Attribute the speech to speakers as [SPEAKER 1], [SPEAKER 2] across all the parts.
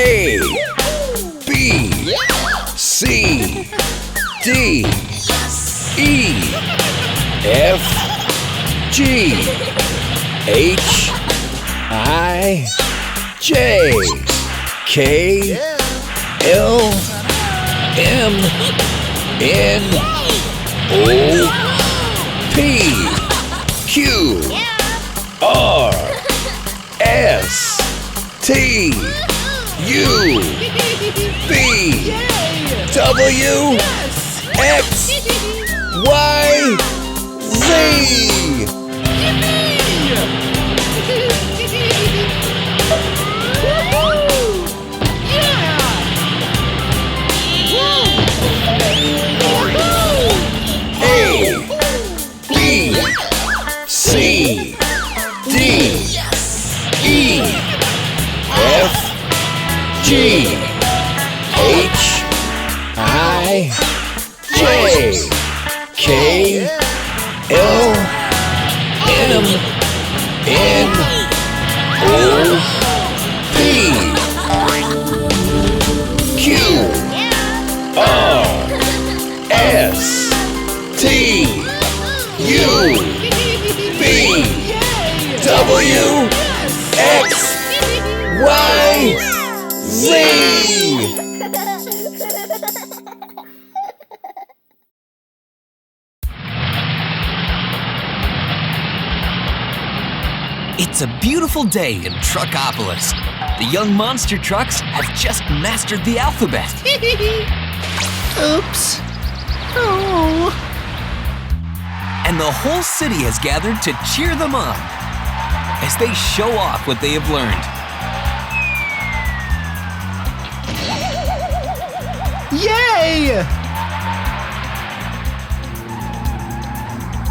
[SPEAKER 1] A, B, C, D, E, F, G, H, I, J, K, L, M, N, O, P, Q, R, S, T, U, V, W, X, Y, Z. A, B, C, D, E, F, G, H, I, J, K, L, M, N, O, P, Q, R, S, T, U, V, W, X, Y, Z.
[SPEAKER 2] It's a beautiful day in Truckopolis. The young monster trucks have just mastered the alphabet.
[SPEAKER 3] Oops. Oh.
[SPEAKER 2] And the whole city has gathered to cheer them on as they show off what they have learned.
[SPEAKER 3] Yay!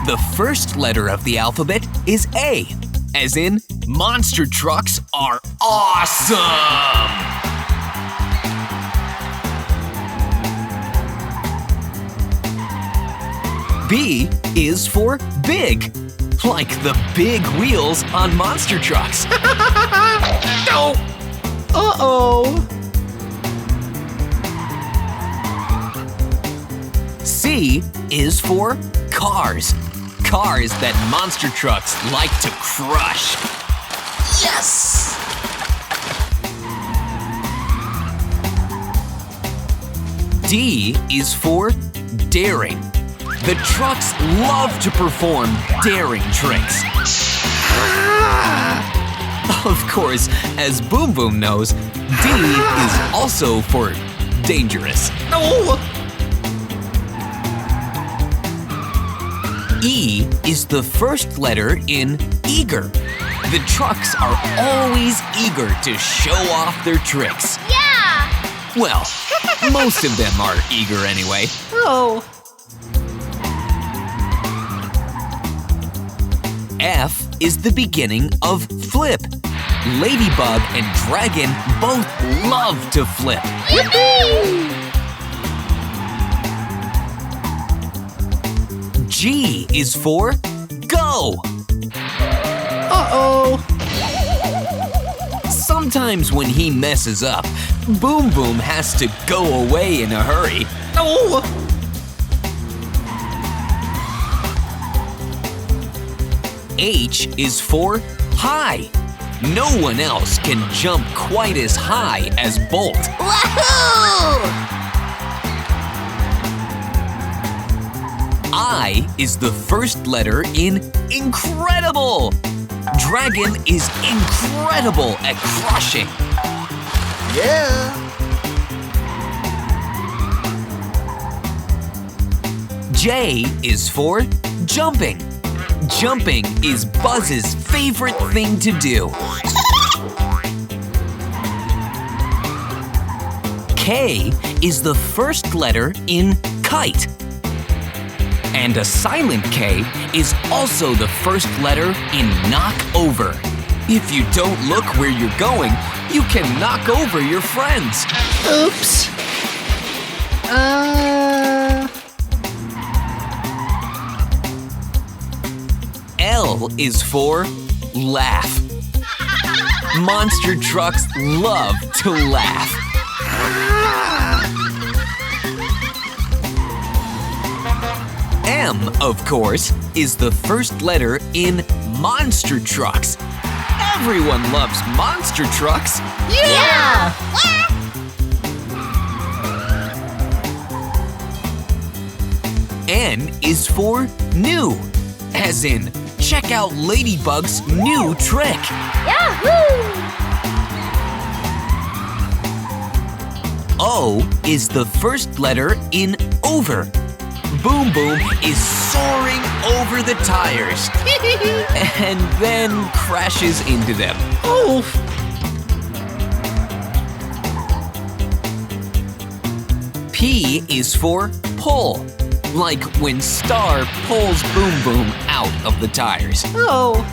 [SPEAKER 2] The first letter of the alphabet is A, as in monster trucks are awesome! B is for big, like the big wheels on monster trucks. No!
[SPEAKER 3] Uh-oh.
[SPEAKER 2] C is for cars. Cars that monster trucks like to crush. Yes! D is for daring. The trucks love to perform daring tricks. Of course, as Boom Boom knows, D is also for dangerous.
[SPEAKER 3] No!
[SPEAKER 2] E is the first letter in eager. The trucks are always eager to show off their tricks.
[SPEAKER 4] Yeah!
[SPEAKER 2] Well, most of them are eager anyway.
[SPEAKER 3] Oh.
[SPEAKER 2] F is the beginning of flip. Ladybug and Dragon both love to flip.
[SPEAKER 4] Yippee!
[SPEAKER 2] G is for go.
[SPEAKER 3] Uh-oh.
[SPEAKER 2] Sometimes when he messes up, Boom Boom has to go away in a hurry.
[SPEAKER 3] No!
[SPEAKER 2] H is for high. No one else can jump quite as high as Bolt.
[SPEAKER 4] Wahoo!
[SPEAKER 2] I is the first letter in incredible. Dragon is incredible at crushing.
[SPEAKER 3] Yeah.
[SPEAKER 2] J is for jumping. Jumping is Buzz's favorite thing to do. K is the first letter in kite. And a silent K is also the first letter in knock over. If you don't look where you're going, you can knock over your friends.
[SPEAKER 3] Oops.
[SPEAKER 2] L is for laugh. Monster trucks love to laugh. M, of course, is the first letter in monster trucks. Everyone loves monster trucks.
[SPEAKER 4] Yeah!
[SPEAKER 2] N is for new, as in, check out Ladybug's new trick.
[SPEAKER 4] Yahoo!
[SPEAKER 2] O is the first letter in over. Boom Boom is soaring over the tires and then crashes into them.
[SPEAKER 3] Oof.
[SPEAKER 2] P is for pull, like when Star pulls Boom Boom out of the tires.
[SPEAKER 3] Oh.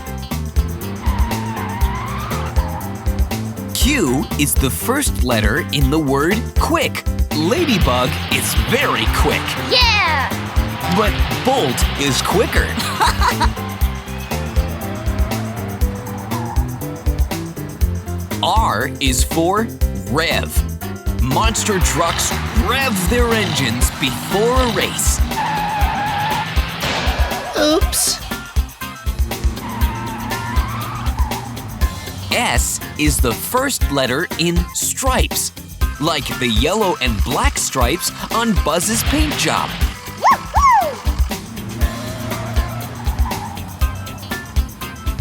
[SPEAKER 2] Q is the first letter in the word quick. Ladybug is very quick,
[SPEAKER 4] Yeah!
[SPEAKER 2] but Bolt is quicker. R is for rev. Monster trucks rev their engines before a race.
[SPEAKER 3] Oops.
[SPEAKER 2] S is the first letter in stripes, like the yellow and black stripes on Buzz's paint job.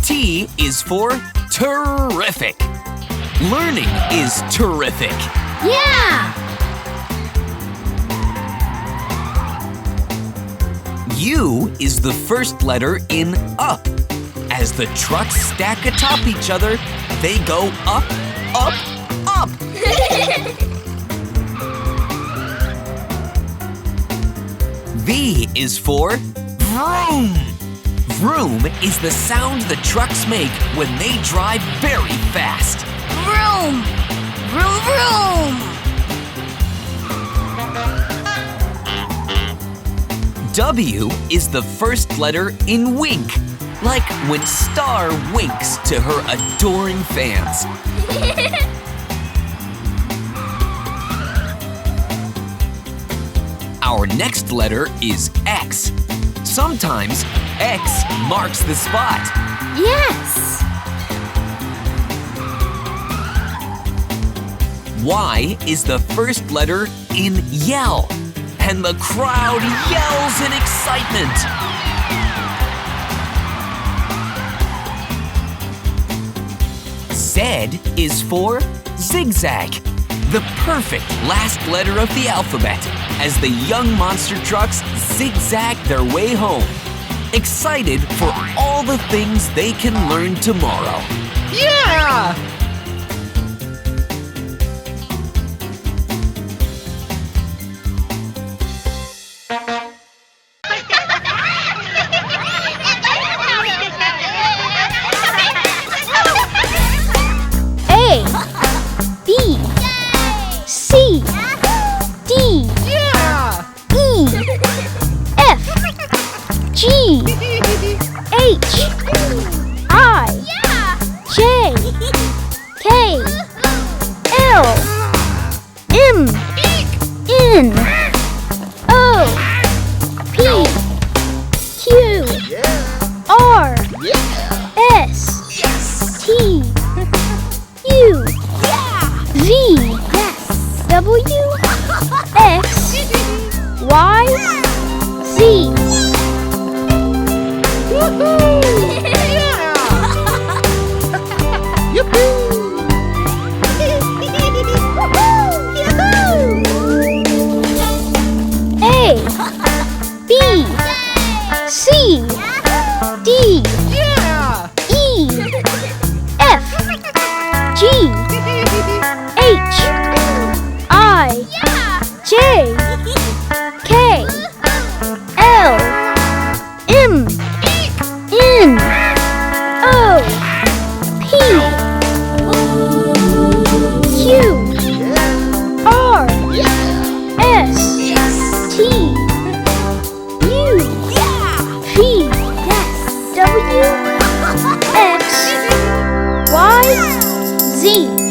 [SPEAKER 2] T is for terrific. Learning is terrific.
[SPEAKER 4] Yeah!
[SPEAKER 2] U is the first letter in up. As the trucks stack atop each other, they go up, up, up. V is for vroom. Vroom is the sound the trucks make when they drive very fast.
[SPEAKER 4] Vroom! Vroom, vroom!
[SPEAKER 2] W is the first letter in wink, like when Star winks to her adoring fans. Our next letter is X. Sometimes X marks the spot.
[SPEAKER 4] Yes!
[SPEAKER 2] Y is the first letter in yell, and the crowd yells in excitement. Z is for zigzag, the perfect last letter of the alphabet, as the young monster trucks zigzag their way home, excited for all the things they can learn tomorrow.
[SPEAKER 3] Yeah!
[SPEAKER 4] A, B, C, D,
[SPEAKER 3] Yeah!
[SPEAKER 4] E, F, G, H, I, J, K, L, M, N, O, P, Q, R, S, T, U, V, W, X, Y, Z. A, B, C, D, E, F, G, H, I, J, K, L, M, N, O, P, Q, R, S, T, U, V, W, X, Y, Z.